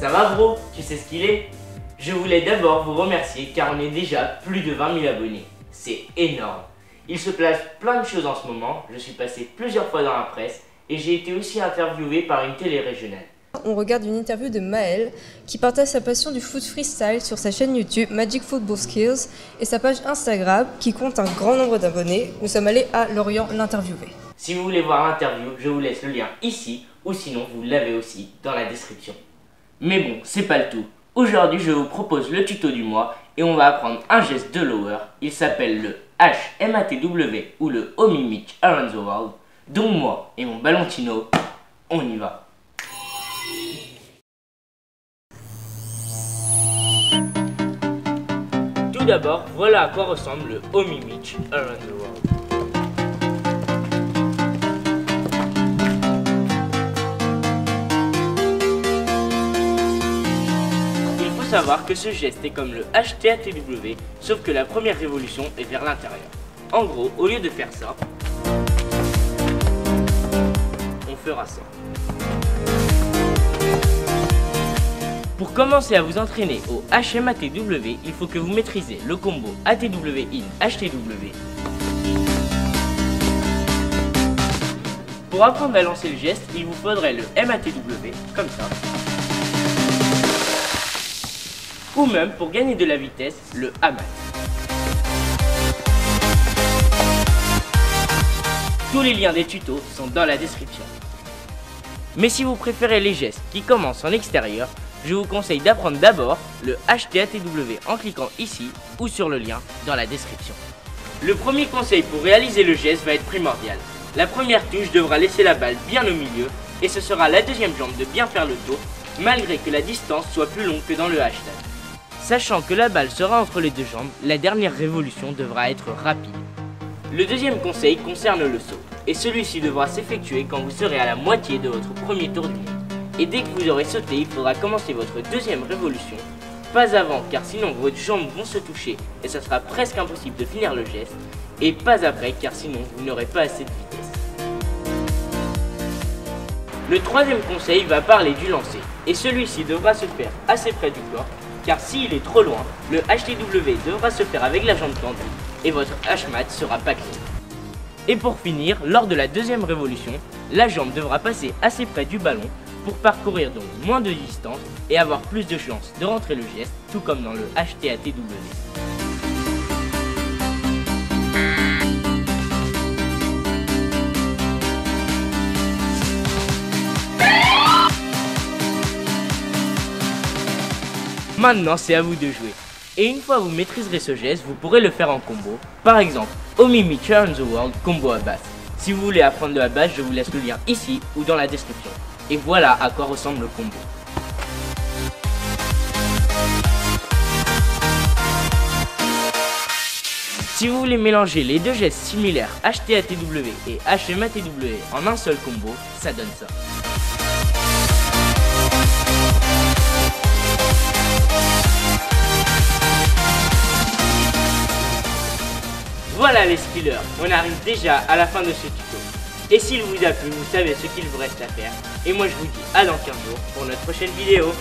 Ça va bro, tu sais ce qu'il est? Je voulais d'abord vous remercier car on est déjà plus de 20 000 abonnés. C'est énorme. Il se passe plein de choses en ce moment, je suis passé plusieurs fois dans la presse et j'ai été aussi interviewé par une télé régionale. On regarde une interview de Maël qui partage sa passion du foot freestyle sur sa chaîne YouTube Magic Football Skills et sa page Instagram qui compte un grand nombre d'abonnés. Nous sommes allés à Lorient l'interviewer. Si vous voulez voir l'interview, je vous laisse le lien ici ou sinon vous l'avez aussi dans la description. Mais bon, c'est pas le tout. Aujourd'hui, je vous propose le tuto du mois et on va apprendre un geste de lower. Il s'appelle le HMATW ou le Homie Mitch Around the World. Donc moi et mon ballon-tino, on y va. Tout d'abord, voilà à quoi ressemble le Homie Mitch Around the World. Il faut savoir que ce geste est comme le HTATW, sauf que la première révolution est vers l'intérieur. En gros, au lieu de faire ça, on fera ça. Pour commencer à vous entraîner au HMATW, il faut que vous maîtrisez le combo ATW in HTW. Pour apprendre à lancer le geste, il vous faudrait le MATW, comme ça. Ou même, pour gagner de la vitesse, le AMAT. Tous les liens des tutos sont dans la description. Mais si vous préférez les gestes qui commencent en extérieur, je vous conseille d'apprendre d'abord le HTATW en cliquant ici ou sur le lien dans la description. Le premier conseil pour réaliser le geste va être primordial. La première touche devra laisser la balle bien au milieu et ce sera la deuxième jambe de bien faire le tour malgré que la distance soit plus longue que dans le hashtag. Sachant que la balle sera entre les deux jambes, la dernière révolution devra être rapide. Le deuxième conseil concerne le saut et celui-ci devra s'effectuer quand vous serez à la moitié de votre premier tour du monde. Et dès que vous aurez sauté, il faudra commencer votre deuxième révolution, pas avant car sinon vos jambes vont se toucher et ça sera presque impossible de finir le geste, et pas après car sinon vous n'aurez pas assez de vitesse. Le troisième conseil va parler du lancer, et celui-ci devra se faire assez près du corps, car s'il est trop loin, le HTW devra se faire avec la jambe tendue, et votre HMAT sera pas clean. Et pour finir, lors de la deuxième révolution, la jambe devra passer assez près du ballon pour parcourir donc moins de distance et avoir plus de chances de rentrer le geste, tout comme dans le HTATW. Maintenant, c'est à vous de jouer. Et une fois vous maîtriserez ce geste, vous pourrez le faire en combo. Par exemple, Homie Mitch Around the World combo à base. Si vous voulez apprendre à base, je vous laisse le lien ici ou dans la description. Et voilà à quoi ressemble le combo. Si vous voulez mélanger les deux gestes similaires HTATW et HMATW en un seul combo, ça donne ça. Voilà les skillers, on arrive déjà à la fin de ce tuto. Et s'il vous a plu, vous savez ce qu'il vous reste à faire. Et moi je vous dis à dans 15 jours pour notre prochaine vidéo.